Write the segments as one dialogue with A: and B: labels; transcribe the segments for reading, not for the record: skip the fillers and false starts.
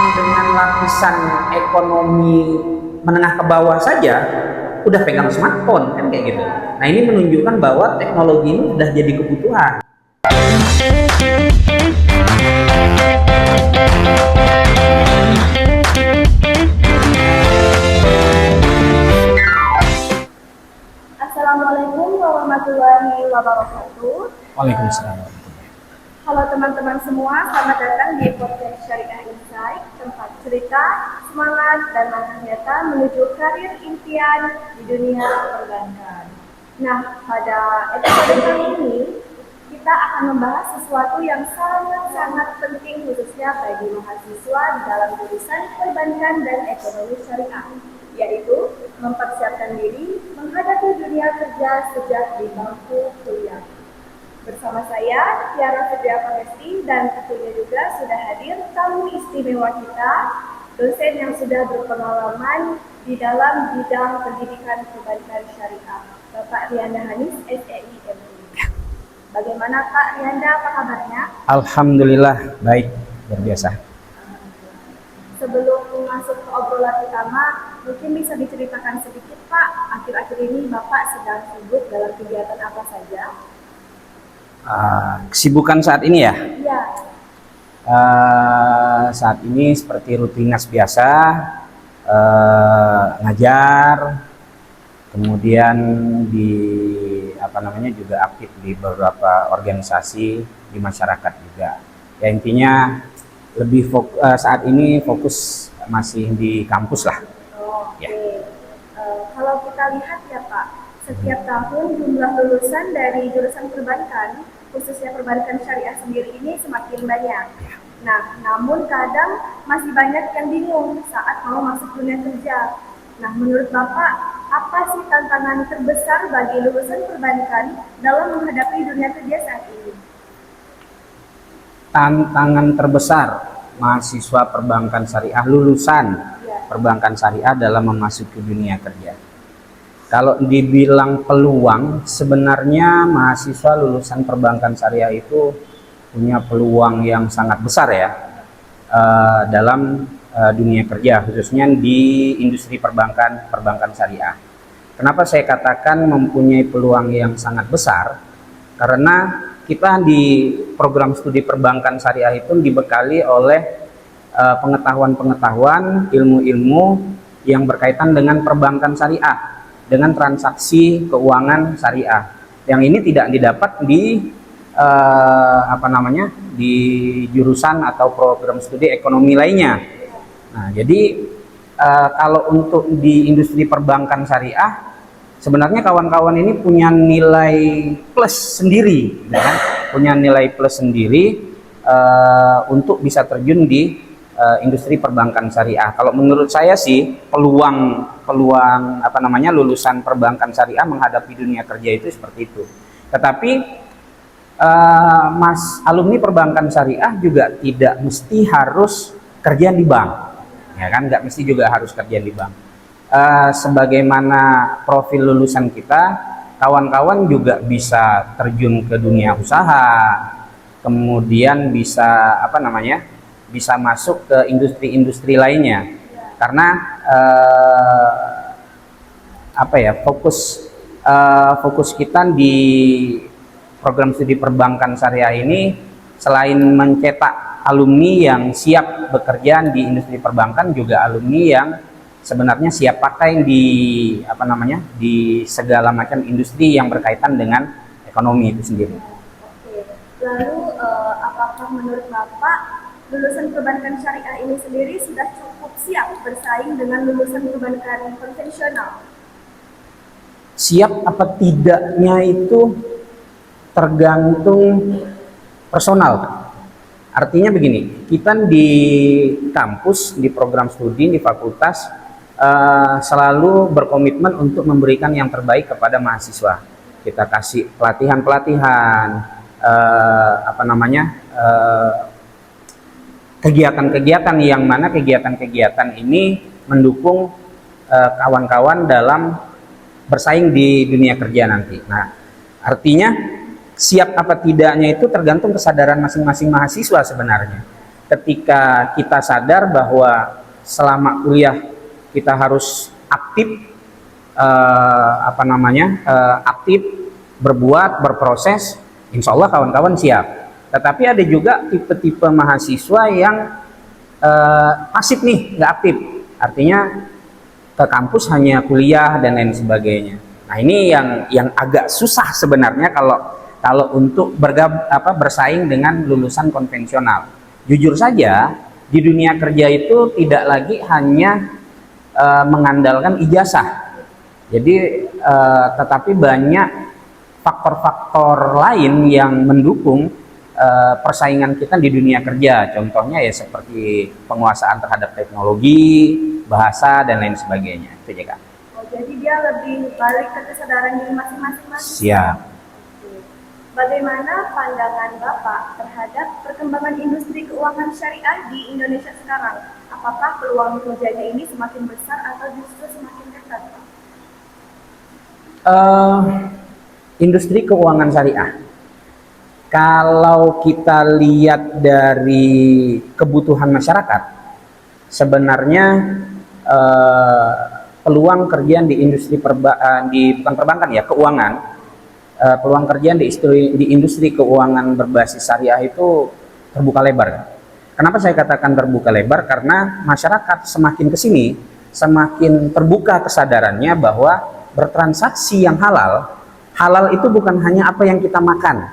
A: dengan lapisan ekonomi menengah ke bawah saja udah pegang smartphone kan kayak gitu. Nah, ini menunjukkan bahwa teknologi ini sudah jadi kebutuhan.
B: Assalamualaikum warahmatullahi wabarakatuh.
A: Waalaikumsalam.
B: Halo teman-teman semua, selamat datang di podcast Syariah Insight, tempat cerita, semangat, dan langkah nyata menuju karir impian di dunia perbankan. Nah, pada episode kali ini, kita akan membahas sesuatu yang sangat-sangat penting khususnya bagi mahasiswa di dalam jurusan perbankan dan ekonomi syariah, yaitu mempersiapkan diri menghadapi dunia kerja sejak di bangku kuliah. Bersama saya, Tiara Fitriya Pangesti, dan tentunya juga sudah hadir tamu istimewa kita, dosen yang sudah berpengalaman di dalam bidang pendidikan perbankan syariah, Bapak Rianda Hanis, SEI MUI. Bagaimana Pak Rianda, apa kabarnya?
A: Alhamdulillah, baik, luar biasa.
B: Sebelum masuk ke obrolan utama, mungkin bisa diceritakan sedikit Pak, akhir-akhir ini Bapak sedang sibuk dalam kegiatan apa saja?
A: Kesibukan saat ini ya?
B: Iya.
A: Saat ini seperti rutinitas biasa, ngajar, kemudian juga aktif di beberapa organisasi di masyarakat juga. Ya intinya saat ini fokus masih di kampus lah.
B: Oke.
A: Ya.
B: Kalau kita lihat ya Pak, setiap tahun jumlah lulusan dari jurusan perbankan, khususnya perbankan syariah sendiri ini semakin banyak. Nah, namun kadang masih banyak yang bingung saat mau masuk dunia kerja. Nah, menurut Bapak, apa sih tantangan terbesar bagi lulusan perbankan dalam menghadapi dunia kerja saat ini?
A: Tantangan terbesar mahasiswa perbankan syariah, lulusan perbankan syariah dalam memasuki dunia kerja. Kalau dibilang peluang, sebenarnya mahasiswa lulusan perbankan syariah itu punya peluang yang sangat besar ya dalam dunia kerja, khususnya di industri perbankan syariah. Kenapa saya katakan mempunyai peluang yang sangat besar? Karena kita di program studi perbankan syariah itu dibekali oleh pengetahuan-pengetahuan, ilmu-ilmu yang berkaitan dengan perbankan syariah, dengan transaksi keuangan syariah. Yang ini tidak didapat di di jurusan atau program studi ekonomi lainnya. Nah, jadi kalau untuk di industri perbankan syariah, sebenarnya kawan-kawan ini punya nilai plus sendiri, ya kan? Punya nilai plus sendiri untuk bisa terjun di industri perbankan syariah. Kalau menurut saya sih peluang lulusan perbankan syariah menghadapi dunia kerja itu seperti itu. Tetapi alumni perbankan syariah juga tidak mesti harus kerja di bank, ya kan? Nggak mesti juga harus kerja di bank. Sebagaimana profil lulusan kita, kawan-kawan juga bisa terjun ke dunia usaha, kemudian bisa bisa masuk ke industri-industri lainnya, karena fokus kita di program studi perbankan syariah ini selain mencetak alumni yang siap bekerja di industri perbankan, juga alumni yang sebenarnya siap pakai di segala macam industri yang berkaitan dengan ekonomi itu sendiri.
B: Oke. Lalu apakah menurut Bapak lulusan perbankan syariah ini sendiri sudah cukup siap bersaing dengan lulusan perbankan konvensional?
A: Siap apa tidaknya itu tergantung personal. Artinya begini, kita di kampus, di program studi, di fakultas selalu berkomitmen untuk memberikan yang terbaik kepada mahasiswa. Kita kasih pelatihan-pelatihan, kegiatan-kegiatan yang mana kegiatan-kegiatan ini mendukung kawan-kawan dalam bersaing di dunia kerja nanti. Nah, artinya siap apa tidaknya itu tergantung kesadaran masing-masing mahasiswa sebenarnya. ketika kita sadar bahwa selama kuliah kita harus aktif, aktif berbuat, berproses, insya Allah kawan-kawan siap. Tetapi ada juga tipe-tipe mahasiswa yang pasif nih, nggak aktif, artinya ke kampus hanya kuliah dan lain sebagainya. Nah ini yang agak susah sebenarnya kalau untuk bersaing dengan lulusan konvensional. Jujur saja di dunia kerja itu tidak lagi hanya mengandalkan ijazah. Jadi tetapi banyak faktor-faktor lain yang mendukung persaingan kita di dunia kerja. Contohnya ya seperti penguasaan terhadap teknologi, bahasa dan lain sebagainya. Itu ya Kak.
B: Oh, jadi dia lebih balik ke kesadaran diri masing-masing.
A: Siap.
B: Bagaimana pandangan Bapak terhadap perkembangan industri keuangan syariah di Indonesia sekarang? Apakah peluang kerjanya ini semakin besar atau justru semakin ketat, Pak?
A: Industri keuangan syariah. Kalau kita lihat dari kebutuhan masyarakat, sebenarnya peluang kerjaan di industri bukan perbankan ya, keuangan. Peluang kerjaan di industri keuangan berbasis syariah itu terbuka lebar. Kenapa saya katakan terbuka lebar? Karena masyarakat semakin kesini, semakin terbuka kesadarannya bahwa bertransaksi yang halal itu bukan hanya apa yang kita makan,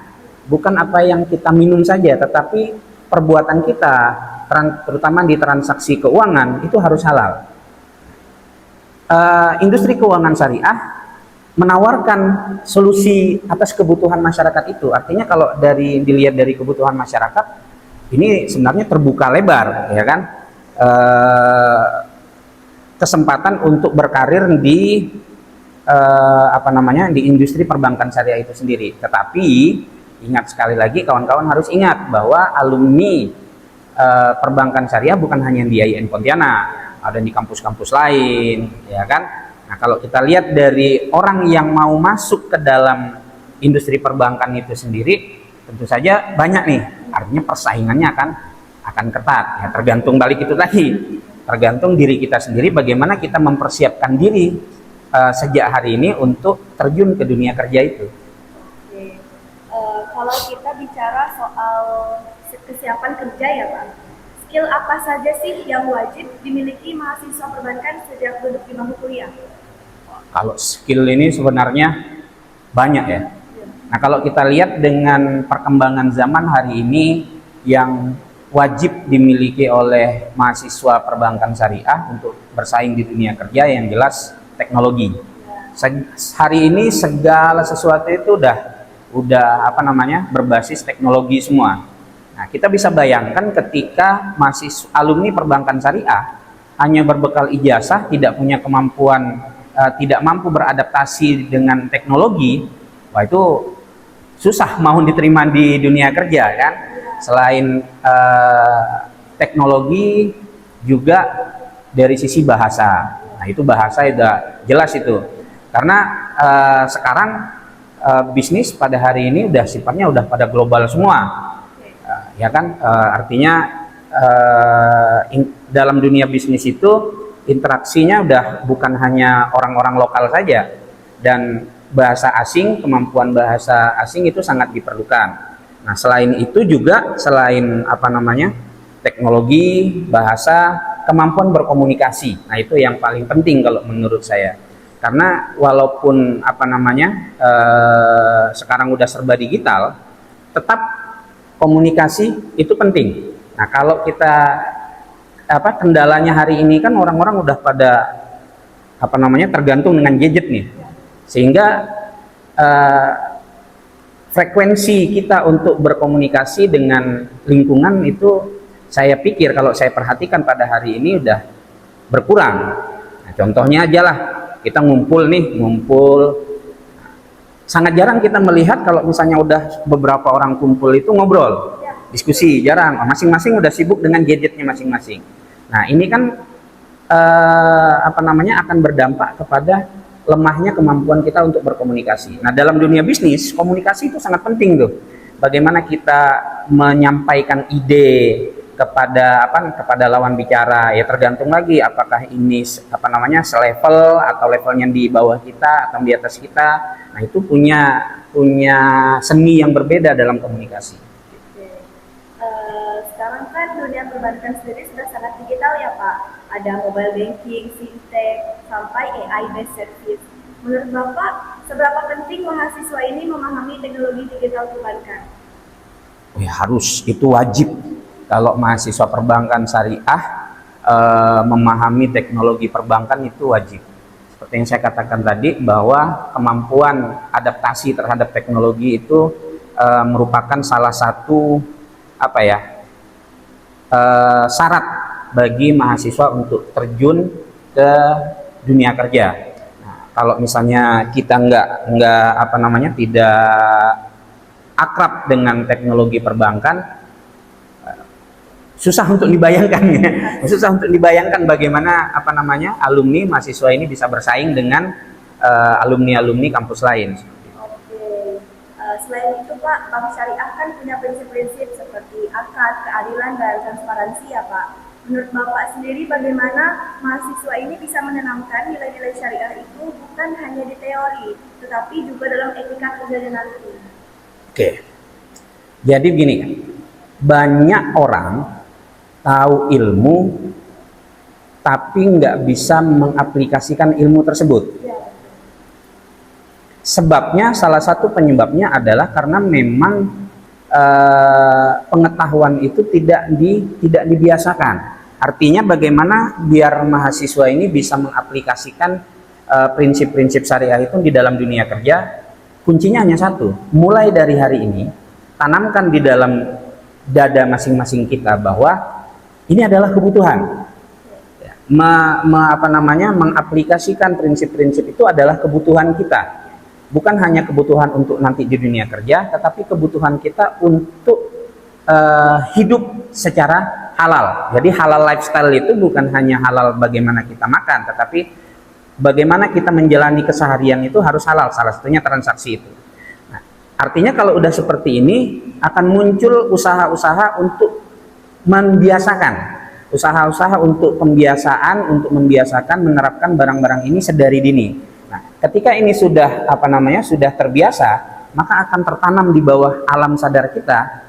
A: bukan apa yang kita minum saja, tetapi perbuatan kita, terutama di transaksi keuangan, itu harus halal. Industri keuangan syariah menawarkan solusi atas kebutuhan masyarakat itu. Artinya kalau dilihat dari kebutuhan masyarakat, ini sebenarnya terbuka lebar, ya kan? Kesempatan untuk berkarir di di industri perbankan syariah itu sendiri. Tetapi ingat sekali lagi, kawan-kawan harus ingat bahwa alumni perbankan syariah bukan hanya di IAIN Pontianak, ada di kampus-kampus lain, ya kan? Nah, kalau kita lihat dari orang yang mau masuk ke dalam industri perbankan itu sendiri, tentu saja banyak nih. Artinya persaingannya akan ketat. Ya, tergantung balik itu lagi. Tergantung diri kita sendiri bagaimana kita mempersiapkan diri sejak hari ini untuk terjun ke dunia kerja itu.
B: Oke. Kalau kita bicara soal kesiapan kerja ya Pak, skill apa saja sih yang wajib dimiliki mahasiswa perbankan sejak duduk di bangku kuliah?
A: Kalau skill ini sebenarnya banyak ya. Nah kalau kita lihat dengan perkembangan zaman hari ini, yang wajib dimiliki oleh mahasiswa perbankan syariah untuk bersaing di dunia kerja yang jelas teknologi. Hari ini segala sesuatu itu udah berbasis teknologi semua. Nah kita bisa bayangkan ketika alumni perbankan syariah hanya berbekal ijazah, tidak punya kemampuan, tidak mampu beradaptasi dengan teknologi, wah itu susah mau diterima di dunia kerja kan. Selain teknologi, juga dari sisi bahasa. Nah itu bahasa udah jelas itu, karena sekarang bisnis pada hari ini udah sifatnya udah pada global semua, ya kan. Artinya dalam dunia bisnis itu interaksinya udah bukan hanya orang-orang lokal saja, dan bahasa asing, kemampuan bahasa asing itu sangat diperlukan. Nah selain itu juga, selain teknologi, bahasa, kemampuan berkomunikasi, nah itu yang paling penting kalau menurut saya. Karena walaupun sekarang udah serba digital, tetap komunikasi itu penting. Nah kalau kita kendalanya hari ini kan orang-orang udah pada tergantung dengan gadget nih, sehingga frekuensi kita untuk berkomunikasi dengan lingkungan itu, saya pikir kalau saya perhatikan pada hari ini udah berkurang. Nah, contohnya aja lah, kita ngumpul, sangat jarang kita melihat kalau misalnya udah beberapa orang kumpul itu ngobrol, diskusi, jarang. Masing-masing udah sibuk dengan gadgetnya masing-masing. Nah ini kan akan berdampak kepada lemahnya kemampuan kita untuk berkomunikasi. Nah dalam dunia bisnis, komunikasi itu sangat penting tuh. Bagaimana kita menyampaikan ide, kepada lawan bicara, ya tergantung lagi apakah ini selevel atau levelnya di bawah kita atau di atas kita. Nah, itu punya seni yang berbeda dalam komunikasi.
B: Oke. Sekarang kan dunia perbankan sendiri sudah sangat digital ya Pak. Ada mobile banking, fintech, sampai AI based service. Menurut Bapak, seberapa penting mahasiswa ini memahami teknologi digital perbankan?
A: Ya, harus, itu wajib. Kalau mahasiswa perbankan syariah memahami teknologi perbankan itu wajib. Seperti yang saya katakan tadi, bahwa kemampuan adaptasi terhadap teknologi itu merupakan salah satu syarat bagi mahasiswa untuk terjun ke dunia kerja. Nah, kalau misalnya kita tidak akrab dengan teknologi perbankan, susah untuk dibayangkan bagaimana alumni mahasiswa ini bisa bersaing dengan alumni kampus lain.
B: Oke. Selain itu Pak, Bank Syariah kan punya prinsip-prinsip seperti akad, keadilan, dan transparansi ya Pak. Menurut Bapak sendiri, bagaimana mahasiswa ini bisa menanamkan nilai-nilai syariah itu bukan hanya di teori, tetapi juga dalam etika kerja nanti?
A: Oke. Jadi begini, banyak orang tahu ilmu tapi nggak bisa mengaplikasikan ilmu tersebut.
B: Ya.
A: Sebabnya, salah satu penyebabnya adalah karena memang pengetahuan itu tidak dibiasakan. Artinya bagaimana biar mahasiswa ini bisa mengaplikasikan prinsip-prinsip syariah itu di dalam dunia kerja? Kuncinya hanya satu, mulai dari hari ini tanamkan di dalam dada masing-masing kita bahwa ini adalah kebutuhan. Mengaplikasikan prinsip-prinsip itu adalah kebutuhan kita. Bukan hanya kebutuhan untuk nanti di dunia kerja, tetapi kebutuhan kita untuk hidup secara halal. Jadi halal lifestyle itu bukan hanya halal bagaimana kita makan, tetapi bagaimana kita menjalani keseharian itu harus halal. Salah satunya transaksi itu. Nah, artinya kalau udah seperti ini akan muncul usaha-usaha untuk usaha-usaha untuk membiasakan menerapkan barang-barang ini sedari dini. Nah, ketika ini sudah sudah terbiasa, maka akan tertanam di bawah alam sadar kita.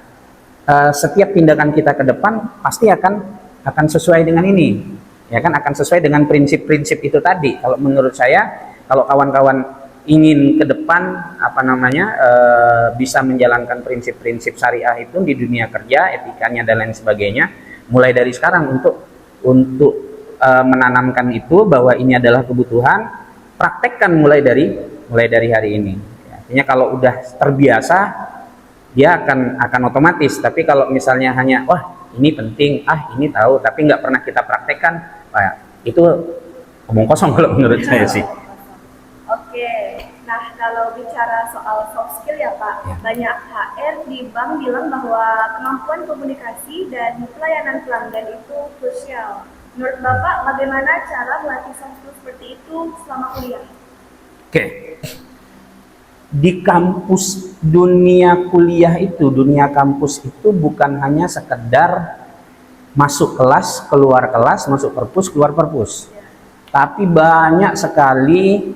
A: Setiap tindakan kita ke depan pasti akan sesuai dengan ini, ya kan, akan sesuai dengan prinsip-prinsip itu tadi. Kalau menurut saya, kalau kawan-kawan ingin ke depan bisa menjalankan prinsip-prinsip syariah itu di dunia kerja, etikanya dan lain sebagainya, mulai dari sekarang untuk menanamkan itu bahwa ini adalah kebutuhan, praktekkan mulai dari hari ini. Artinya kalau udah terbiasa, dia akan otomatis. Tapi kalau misalnya hanya ini penting, ini tahu, tapi nggak pernah kita praktekkan, itu omong kosong kalau menurut saya sih.
B: Oke, nah kalau bicara soal soft skill ya Pak, banyak HR di bank bilang bahwa kemampuan komunikasi dan pelayanan pelanggan itu krusial. Menurut Bapak, bagaimana cara melatih soft skill seperti itu selama kuliah?
A: Oke. Di kampus, dunia kuliah itu, dunia kampus itu bukan hanya sekedar masuk kelas, keluar kelas, masuk perpus, keluar perpus. Tapi banyak sekali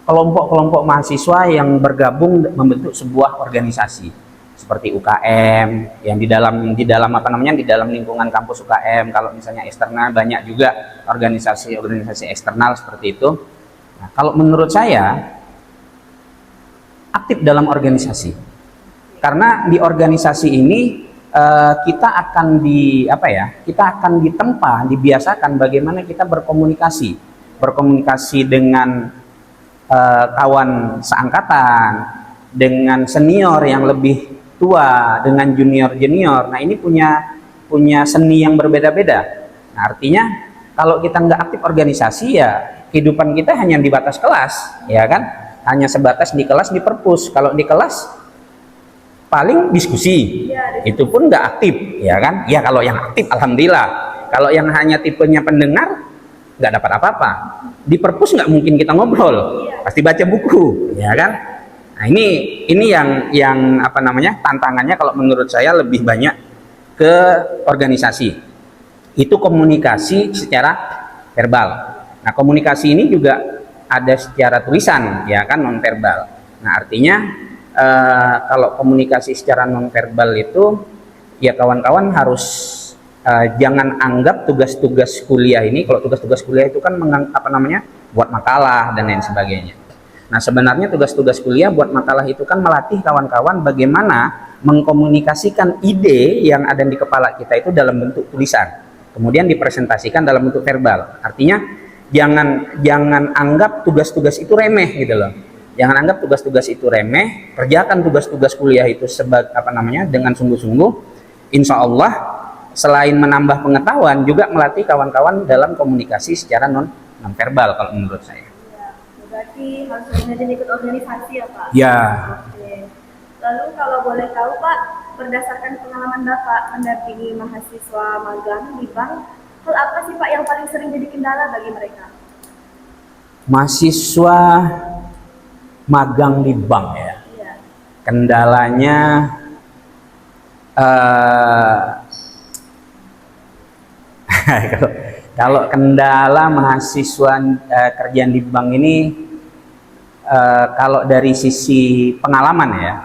A: kelompok-kelompok mahasiswa yang bergabung membentuk sebuah organisasi seperti UKM yang di dalam lingkungan kampus UKM. Kalau misalnya eksternal, banyak juga organisasi eksternal seperti itu. Nah, kalau menurut saya, aktif dalam organisasi, karena di organisasi ini kita akan ditempa, dibiasakan bagaimana kita berkomunikasi dengan kawan seangkatan, dengan senior yang lebih tua, dengan junior. Nah, ini punya seni yang berbeda-beda. Nah, artinya kalau kita nggak aktif organisasi, ya kehidupan kita hanya di batas kelas, ya kan? Hanya sebatas di kelas, di perpus. Kalau di kelas paling diskusi, itu pun nggak aktif, ya kan? Ya kalau yang aktif, alhamdulillah. Kalau yang hanya tipenya pendengar, nggak dapat apa-apa. Di perpus nggak mungkin kita ngobrol, pasti baca buku, ya kan? Nah, ini yang apa namanya, tantangannya kalau menurut saya lebih banyak ke organisasi. Itu komunikasi secara verbal. Nah, komunikasi ini juga ada secara tulisan, ya kan, non verbal. Nah, artinya kalau komunikasi secara non verbal itu, ya kawan-kawan harus jangan anggap tugas-tugas kuliah ini, kalau tugas-tugas kuliah itu kan buat makalah dan lain sebagainya. Nah, sebenarnya tugas-tugas kuliah buat makalah itu kan melatih kawan-kawan bagaimana mengkomunikasikan ide yang ada di kepala kita itu dalam bentuk tulisan, kemudian dipresentasikan dalam bentuk verbal. Artinya jangan anggap tugas-tugas itu remeh gitu loh. Jangan anggap tugas-tugas itu remeh, kerjakan tugas-tugas kuliah itu dengan sungguh-sungguh. Insya Allah selain menambah pengetahuan juga melatih kawan-kawan dalam komunikasi secara non verbal kalau menurut saya.
B: Berarti harus rajin ikut organisasi ya Pak?
A: Ya.
B: Oke. Lalu kalau boleh tahu Pak, berdasarkan pengalaman Bapak mendampingi mahasiswa magang di bank, hal apa sih Pak yang paling sering jadi kendala bagi mereka?
A: Mahasiswa magang di bank ya?
B: Iya.
A: Kendalanya kalau kendala mahasiswa kerjaan di bank ini, kalau dari sisi pengalaman ya,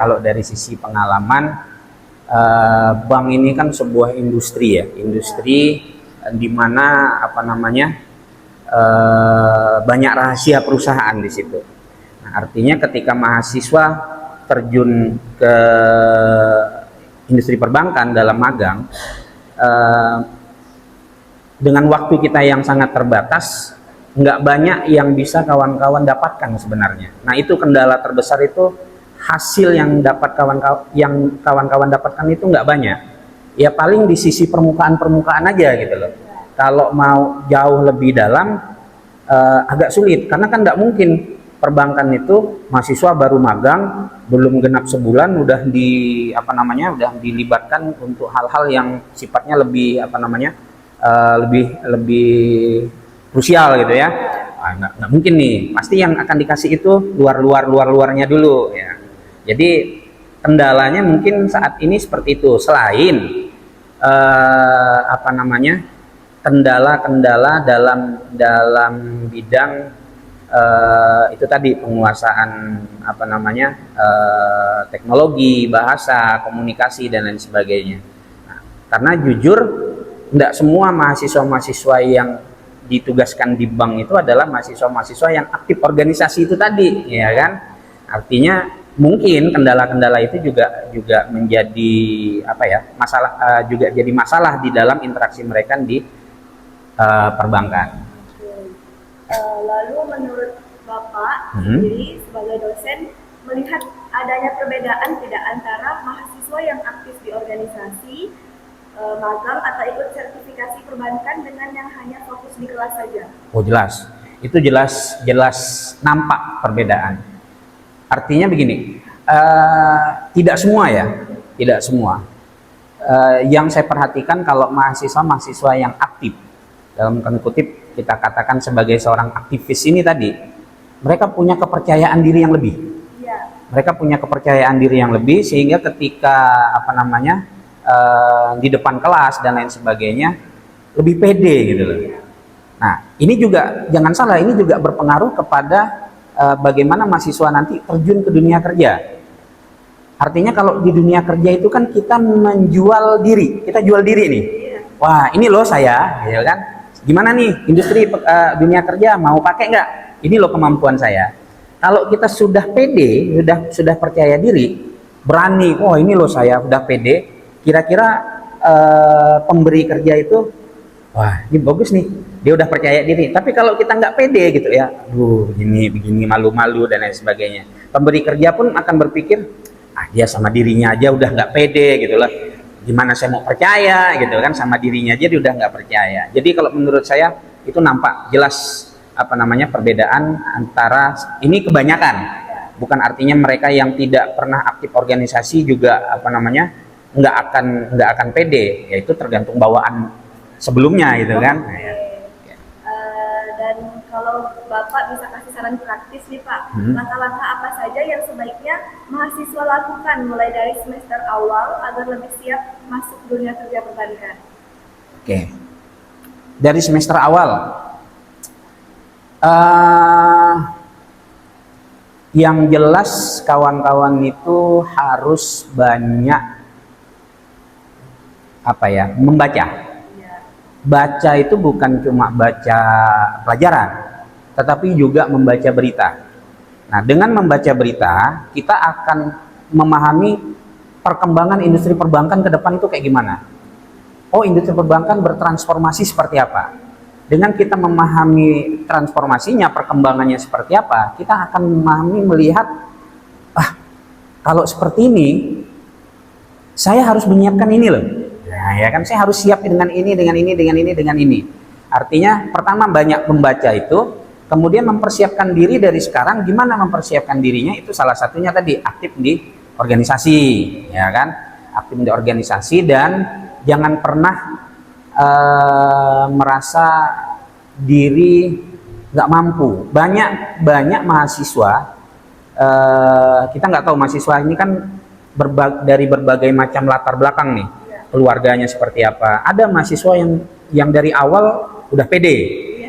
A: bank ini kan sebuah industri ya, di mana banyak rahasia perusahaan di situ. Nah, artinya ketika mahasiswa terjun ke industri perbankan dalam magang, dengan waktu kita yang sangat terbatas, nggak banyak yang bisa kawan-kawan dapatkan sebenarnya. Nah, itu kendala terbesar, itu hasil yang kawan-kawan dapatkan itu nggak banyak. Ya paling di sisi permukaan aja gitu loh. Kalau mau jauh lebih dalam agak sulit, karena kan nggak mungkin perbankan itu mahasiswa baru magang belum genap sebulan udah dilibatkan untuk hal-hal yang sifatnya lebih lebih krusial gitu ya. Nggak mungkin nih, pasti yang akan dikasih itu luarnya dulu ya. Jadi kendalanya mungkin saat ini seperti itu, selain kendala-kendala dalam bidang itu tadi, penguasaan teknologi, bahasa, komunikasi dan lain sebagainya. Nah, karena jujur tidak semua mahasiswa-mahasiswa yang ditugaskan di bank itu adalah mahasiswa-mahasiswa yang aktif organisasi itu tadi, ya kan? Artinya mungkin kendala-kendala itu juga menjadi masalah, juga jadi masalah di dalam interaksi mereka di perbankan.
B: Lalu menurut Bapak sendiri sebagai dosen, melihat adanya perbedaan tidak antara mahasiswa yang aktif di organisasi, magang atau ikut sertifikasi perbankan dengan yang hanya fokus di kelas saja? Oh jelas, itu jelas nampak perbedaan. Artinya begini, tidak semua. Yang saya perhatikan, kalau mahasiswa yang aktif, dalam tanda kutip kita katakan sebagai seorang aktivis ini tadi, mereka punya kepercayaan diri yang lebih. Ya. Mereka punya kepercayaan diri yang lebih, sehingga ketika di depan kelas dan lain sebagainya lebih pede gitu loh. Nah, ini juga jangan salah, ini juga berpengaruh kepada bagaimana mahasiswa nanti terjun ke dunia kerja. Artinya kalau di dunia kerja itu kan kita menjual diri, kita jual diri nih. Wah, ini loh saya, ya kan? Gimana nih industri dunia kerja, mau pakai nggak? Ini loh kemampuan saya. Kalau kita sudah pede, sudah percaya diri, berani, oh ini loh saya udah pede, kira-kira pemberi kerja itu, wah ini bagus nih, dia udah percaya diri. Tapi kalau kita nggak pede gitu ya, begini malu-malu dan lain sebagainya, pemberi kerja pun akan berpikir, dia sama dirinya aja udah nggak pede gitu loh, gimana saya mau percaya gitu kan, sama dirinya aja dia udah nggak percaya. Jadi kalau menurut saya itu nampak jelas perbedaan antara ini, kebanyakan, bukan artinya mereka yang tidak pernah aktif organisasi juga nggak akan pede, yaitu tergantung bawaan sebelumnya gitu kan. Dan kalau Bapak Bapak bisa kasih saran praktis nih Pak. Langkah-langkah apa saja yang sebaiknya mahasiswa lakukan mulai dari semester awal agar lebih siap masuk dunia kerja perbankan?
A: Oke. Dari semester awal, yang jelas kawan-kawan itu harus banyak membaca. Baca itu bukan cuma baca pelajaran, tetapi juga membaca berita. Nah, dengan membaca berita, kita akan memahami perkembangan industri perbankan ke depan itu kayak gimana. Oh, industri perbankan bertransformasi seperti apa. Dengan kita memahami transformasinya, perkembangannya seperti apa, kita akan memahami, melihat, kalau seperti ini, saya harus menyiapkan ini loh. Nah, ya kan, saya harus siap dengan ini, dengan ini, dengan ini, dengan ini. Artinya, pertama banyak membaca itu, kemudian mempersiapkan diri dari sekarang. Gimana mempersiapkan dirinya? Itu salah satunya tadi, aktif di organisasi, ya kan? Aktif di organisasi dan jangan pernah merasa diri nggak mampu. Banyak mahasiswa, kita nggak tahu mahasiswa ini kan dari berbagai macam latar belakang nih. Keluarganya seperti apa. Ada mahasiswa yang dari awal udah pede.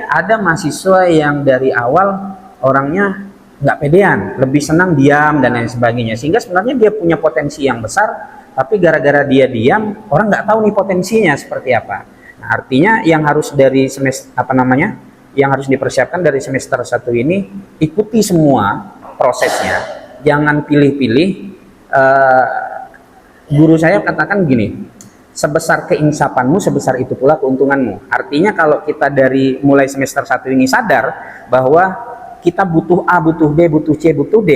A: Ada mahasiswa yang dari awal orangnya nggak pedean, lebih senang diam dan lain sebagainya. Sehingga sebenarnya dia punya potensi yang besar, tapi gara-gara dia diam, orang nggak tahu nih potensinya seperti apa. Nah, artinya yang harus dari semester yang harus dipersiapkan dari semester 1 ini, ikuti semua prosesnya. Jangan pilih-pilih. Guru saya katakan gini, sebesar keinsapanmu, sebesar itu pula keuntunganmu. Artinya kalau kita dari mulai semester 1 ini sadar bahwa kita butuh A, butuh B, butuh C, butuh D,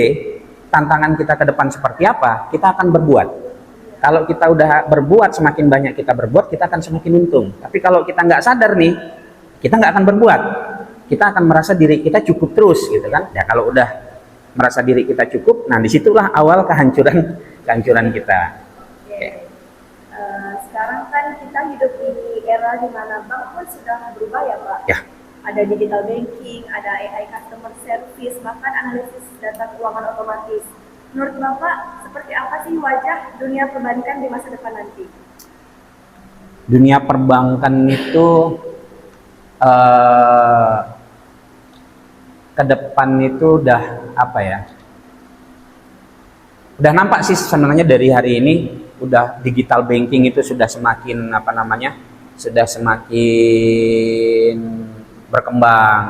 A: tantangan kita ke depan seperti apa, kita akan berbuat. Kalau kita udah berbuat, semakin banyak kita berbuat, kita akan semakin untung. Tapi kalau kita nggak sadar nih, kita nggak akan berbuat. Kita akan merasa diri kita cukup terus, gitu kan? Ya kalau udah merasa diri kita cukup, nah disitulah awal kehancuran kita.
B: Sekarang kan kita hidup di era di mana bank pun sudah berubah ya Pak.
A: Ya.
B: Ada digital banking, ada AI customer service, bahkan analisis data keuangan otomatis. Menurut Bapak, seperti apa sih wajah dunia perbankan di masa depan nanti?
A: Dunia perbankan itu ke depan itu udah udah nampak sih sebenarnya dari hari ini. Udah digital banking itu sudah semakin sudah semakin berkembang.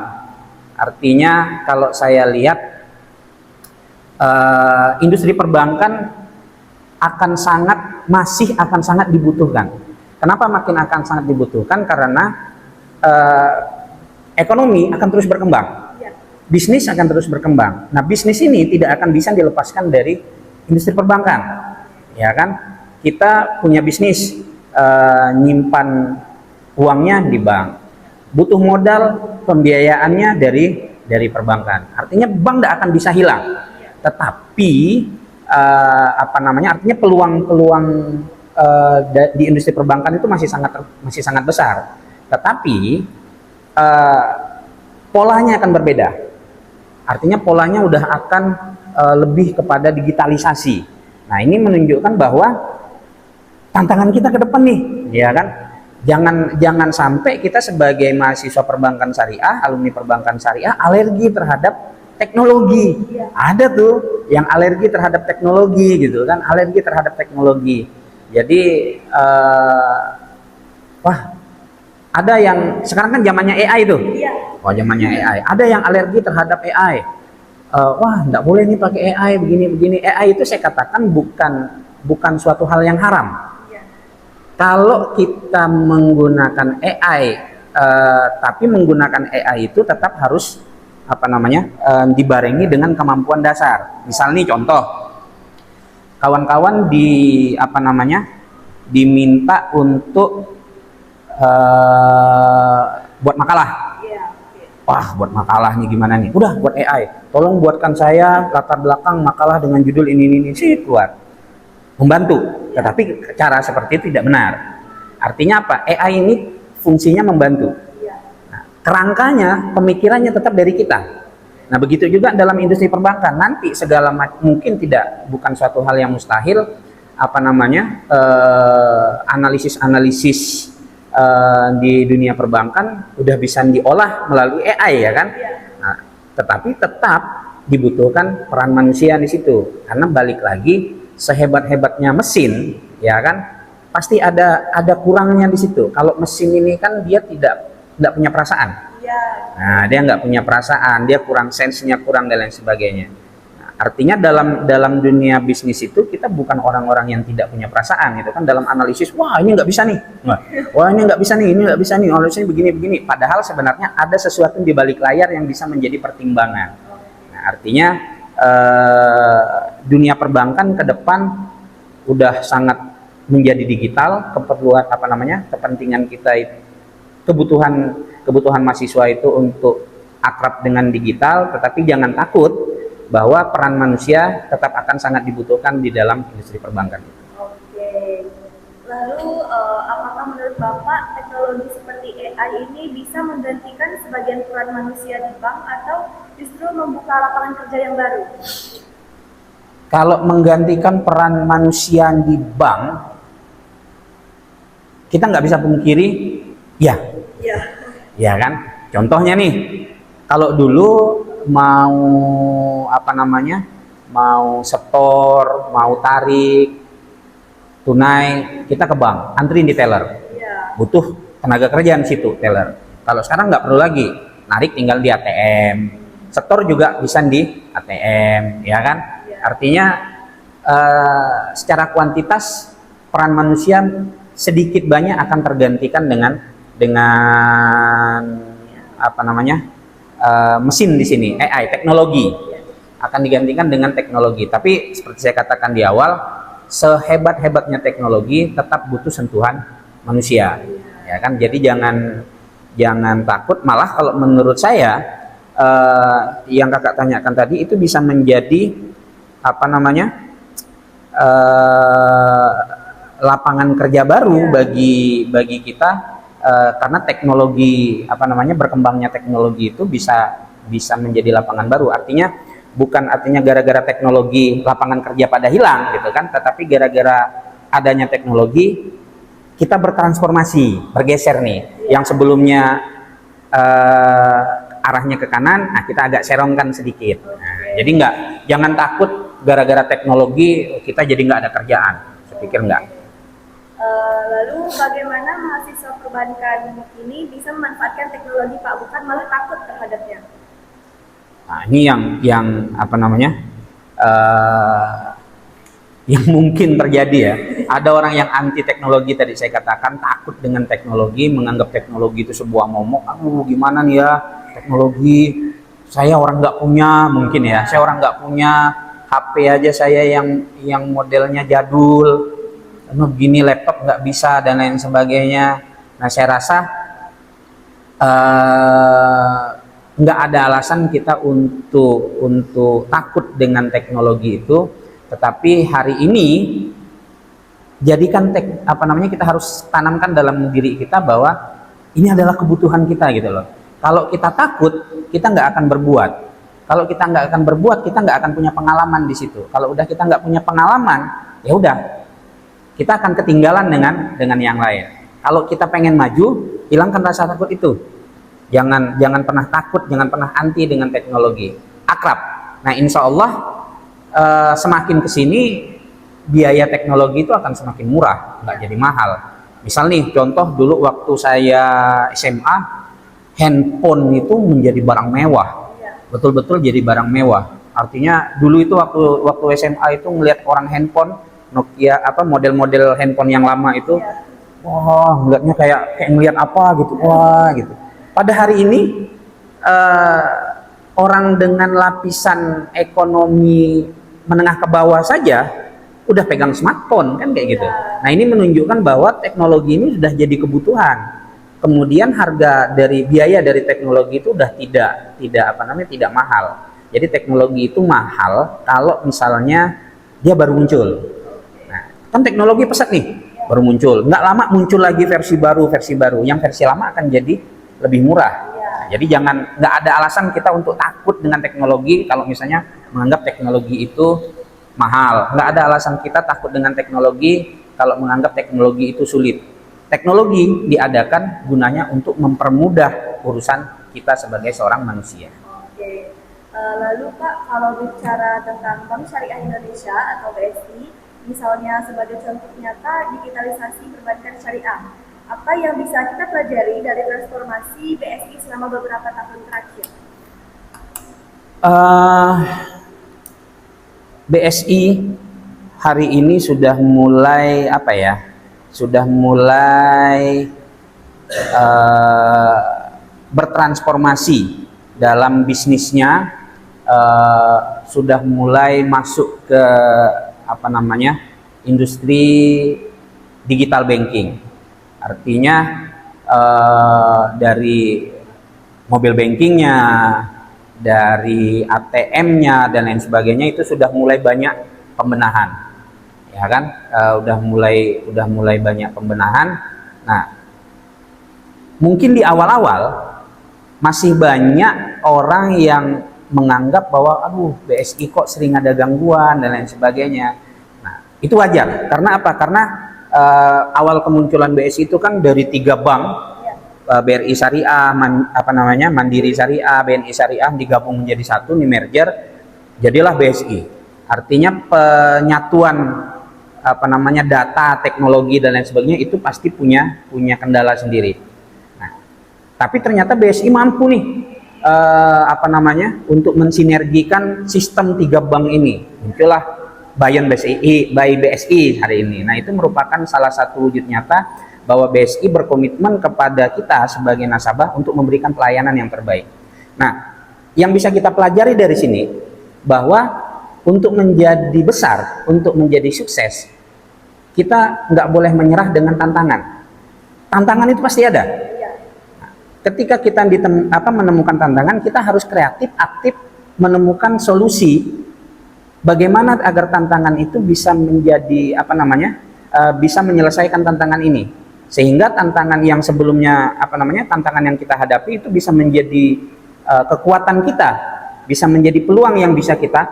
A: Artinya kalau saya lihat industri perbankan masih akan sangat dibutuhkan. Kenapa makin akan sangat dibutuhkan? Karena ekonomi akan terus berkembang, bisnis akan terus berkembang. Nah, bisnis ini tidak akan bisa dilepaskan dari industri perbankan, ya kan? Kita punya bisnis, nyimpan uangnya di bank, butuh modal, pembiayaannya dari perbankan. Artinya bank tidak akan bisa hilang, tetapi artinya peluang-peluang di industri perbankan itu masih sangat besar. Tetapi polanya akan berbeda. Artinya polanya udah akan lebih kepada digitalisasi. Nah, ini menunjukkan bahwa tantangan kita ke depan nih, ya kan? Jangan sampai kita sebagai mahasiswa perbankan syariah, alumni perbankan syariah, alergi terhadap teknologi. Ada tuh yang alergi terhadap teknologi, gitu kan? Alergi terhadap teknologi. Jadi, ada yang sekarang kan zamannya AI tuh. Zamannya AI. Ada yang alergi terhadap AI. Nggak boleh nih pakai AI begini. AI itu saya katakan bukan suatu hal yang haram. Kalau kita menggunakan AI, tapi menggunakan AI itu tetap harus dibarengi dengan kemampuan dasar. Misal nih contoh, kawan-kawan diminta untuk buat makalah. Buat makalah nih gimana nih? Udah buat AI. Tolong buatkan saya latar belakang makalah dengan judul ini sih keluar. Membantu, tetapi cara seperti itu tidak benar. Artinya apa? AI ini fungsinya membantu. Nah, kerangkanya, pemikirannya tetap dari kita. Nah, begitu juga dalam industri perbankan. Nanti mungkin bukan suatu hal yang mustahil, analisis-analisis di dunia perbankan udah bisa diolah melalui AI ya kan. Nah, tetapi tetap dibutuhkan peran manusia di situ, karena balik lagi, sehebat-hebatnya mesin ya kan, pasti ada kurangnya di situ. Kalau mesin ini kan dia tidak punya perasaan. Nah, dia nggak punya perasaan, dia kurang sense-nya, kurang dan lain sebagainya. Artinya dalam dunia bisnis itu kita bukan orang-orang yang tidak punya perasaan gitu kan, dalam analisis, wah ini nggak bisa nih, wah ini nggak bisa nih, ini nggak bisa nih, analisisnya begini. Padahal sebenarnya ada sesuatu di balik layar yang bisa menjadi pertimbangan. Nah, artinya dunia perbankan ke depan udah sangat menjadi digital. Keperluan kepentingan kita itu, kebutuhan mahasiswa itu untuk akrab dengan digital, tetapi jangan takut bahwa peran manusia tetap akan sangat dibutuhkan di dalam industri perbankan.
B: Oke. Lalu apakah menurut Bapak teknologi seperti AI ini bisa menggantikan sebagian peran manusia di bank atau justru membuka lapangan kerja yang baru?
A: Kalau menggantikan peran manusia di bank, kita nggak bisa pungkiri, ya kan? Contohnya nih, kalau dulu mau mau setor, mau tarik tunai, kita ke bank, antriin di teller, butuh tenaga kerja di situ teller. Kalau sekarang nggak perlu lagi, narik tinggal di ATM, setor juga bisa di ATM, ya kan? Artinya secara kuantitas peran manusia sedikit banyak akan tergantikan dengan mesin di sini, AI, teknologi akan digantikan dengan teknologi. Tapi seperti saya katakan di awal, sehebat-hebatnya teknologi tetap butuh sentuhan manusia, ya kan? Jadi jangan takut. Malah kalau menurut saya yang kakak tanyakan tadi itu bisa menjadi lapangan kerja baru bagi kita. Karena teknologi berkembangnya teknologi itu bisa menjadi lapangan baru. Artinya bukan gara-gara teknologi lapangan kerja pada hilang gitu kan, tetapi gara-gara adanya teknologi kita bertransformasi, bergeser nih, yang sebelumnya arahnya ke kanan, nah kita agak serongkan sedikit. Nah, jadi jangan takut gara-gara teknologi kita jadi nggak ada kerjaan. Saya pikir enggak.
B: Lalu bagaimana mahasiswa perbankan ini bisa memanfaatkan teknologi Pak, bukan malah takut terhadapnya?
A: Nah, ini yang yang mungkin terjadi ya. Ada orang yang anti teknologi, tadi saya katakan, takut dengan teknologi, menganggap teknologi itu sebuah momok. Gimana nih ya teknologi, saya orang nggak punya, mungkin ya, saya orang nggak punya HP aja, saya yang modelnya jadul, begini laptop nggak bisa dan lain sebagainya. Nah, saya rasa nggak ada alasan kita untuk takut dengan teknologi itu. Tetapi hari ini jadikan kita harus tanamkan dalam diri kita bahwa ini adalah kebutuhan kita gitu loh. Kalau kita takut, kita nggak akan berbuat. Kalau kita nggak akan berbuat, kita nggak akan punya pengalaman di situ. Kalau udah kita nggak punya pengalaman, ya udah, kita akan ketinggalan dengan yang lain. Kalau kita pengen maju, hilangkan rasa takut itu. Jangan pernah takut, jangan pernah anti dengan teknologi. Akrab. Nah, insya Allah semakin kesini biaya teknologi itu akan semakin murah, nggak jadi mahal. Misal nih, contoh dulu waktu saya SMA, handphone itu menjadi barang mewah, betul-betul jadi barang mewah. Artinya dulu itu waktu SMA itu ngelihat orang handphone Nokia model-model handphone yang lama itu, wah ngeliatnya kayak ngeliat apa gitu, wah gitu. Pada hari ini orang dengan lapisan ekonomi menengah ke bawah saja udah pegang smartphone kan kayak gitu. Nah, ini menunjukkan bahwa teknologi ini sudah jadi kebutuhan. Kemudian biaya dari teknologi itu udah tidak mahal. Jadi teknologi itu mahal kalau misalnya dia baru muncul. Kan teknologi pesat nih, baru muncul, nggak lama muncul lagi versi baru, yang versi lama akan jadi lebih murah. Jadi nggak ada alasan kita untuk takut dengan teknologi kalau misalnya menganggap teknologi itu mahal. Nggak ada alasan kita takut dengan teknologi kalau menganggap teknologi itu sulit. Teknologi diadakan gunanya untuk mempermudah urusan kita sebagai seorang manusia.
B: Oke. Lalu Pak, kalau bicara tentang Bank Syariah Indonesia atau BSI, misalnya sebagai contoh nyata digitalisasi perbankan syariah, apa yang bisa kita pelajari dari transformasi BSI selama beberapa tahun terakhir?
A: BSI hari ini sudah mulai bertransformasi dalam bisnisnya, sudah mulai masuk ke industri digital banking. Artinya dari mobile bankingnya, dari ATM-nya dan lain sebagainya itu sudah mulai banyak pembenahan, ya kan? Udah mulai banyak pembenahan. Nah, mungkin di awal-awal masih banyak orang yang menganggap bahwa BSI kok sering ada gangguan dan lain sebagainya. Nah, itu wajar. Karena apa? Karena awal kemunculan BSI itu kan dari 3 bank, BRI Syariah, Mandiri Syariah, BNI Syariah digabung menjadi satu, nih merger, jadilah BSI. Artinya penyatuan data, teknologi dan lain sebagainya itu pasti punya kendala sendiri. Nah, tapi ternyata BSI mampu nih untuk mensinergikan sistem 3 bank ini. Muncullah by BSI hari ini. Nah, itu merupakan salah satu wujud nyata bahwa BSI berkomitmen kepada kita sebagai nasabah untuk memberikan pelayanan yang terbaik. Nah, yang bisa kita pelajari dari sini bahwa untuk menjadi besar, untuk menjadi sukses, kita nggak boleh menyerah dengan tantangan. Tantangan itu pasti ada. Nah, ketika kita menemukan tantangan, kita harus kreatif, aktif, menemukan solusi bagaimana agar tantangan itu bisa menjadi bisa menyelesaikan tantangan ini. Sehingga tantangan yang sebelumnya tantangan yang kita hadapi itu bisa menjadi kekuatan kita, bisa menjadi peluang yang bisa kita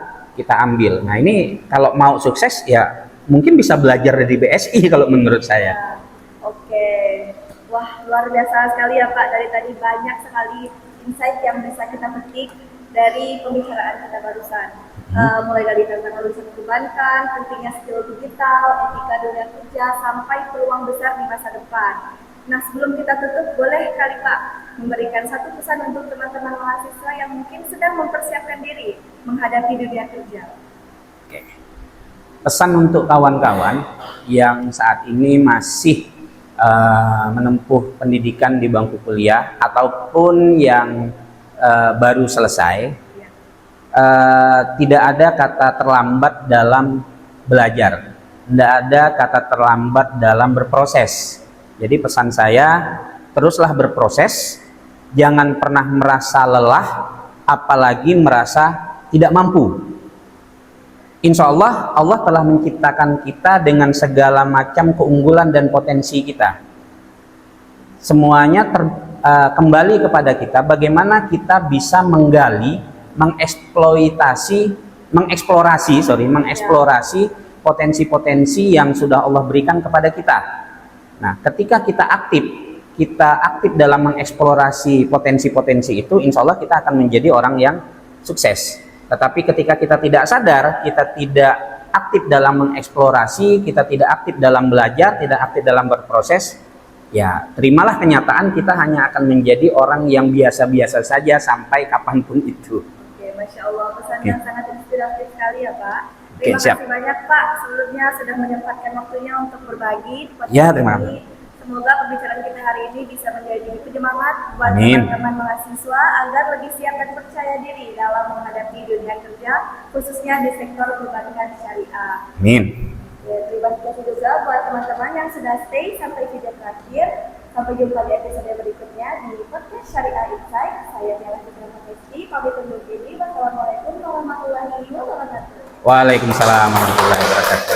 A: ambil. Nah, ini kalau mau sukses ya mungkin bisa belajar dari BSI kalau menurut saya.
B: Oke. Wah, luar biasa sekali ya Pak, dari tadi banyak sekali insight yang bisa kita petik dari pembicaraan kita barusan. Mulai dari tantangan lulusan perbankan, pentingnya skill digital, etika dunia kerja, sampai peluang besar di masa depan. Nah, sebelum kita tutup, boleh kali Pak memberikan satu pesan untuk teman-teman mahasiswa yang mungkin sedang mempersiapkan diri menghadapi dunia kerja.
A: Oke. Pesan untuk kawan-kawan yang saat ini masih menempuh pendidikan di bangku kuliah ataupun yang baru selesai, tidak ada kata terlambat dalam belajar, tidak ada kata terlambat dalam berproses. Jadi pesan saya, teruslah berproses, jangan pernah merasa lelah, apalagi merasa tidak mampu. Insya Allah, Allah telah menciptakan kita dengan segala macam keunggulan dan potensi kita. Semuanya kembali kepada kita, bagaimana kita bisa menggali, mengeksplorasi potensi-potensi yang sudah Allah berikan kepada kita. Nah, ketika kita aktif dalam mengeksplorasi potensi-potensi itu, insya Allah kita akan menjadi orang yang sukses. Tetapi ketika kita tidak sadar, kita tidak aktif dalam mengeksplorasi, kita tidak aktif dalam belajar, tidak aktif dalam berproses, ya terimalah kenyataan kita hanya akan menjadi orang yang biasa-biasa saja sampai kapanpun itu.
B: Masya Allah, pesan yang sangat inspiratif sekali ya Pak.
A: Terima
B: kasih banyak Pak sebelumnya sudah menyempatkan waktunya untuk berbagi.
A: Ya, terima kasih.
B: Semoga pembicaraan kita hari ini bisa menjadi penyemangat buat teman-teman mahasiswa agar lebih siap dan percaya diri dalam menghadapi dunia kerja, khususnya di sektor perbankan syariah.
A: Amin.
B: Ya, terima kasih juga buat teman-teman yang sudah stay sampai video terakhir. Sampai jumpa di episode berikutnya di podcast Syariah Insight. Saya Tiara Fitri Mahesti, pamit undur diri. Wassalamualaikum warahmatullahi wabarakatuh.
A: Waalaikumsalam warahmatullahi wabarakatuh.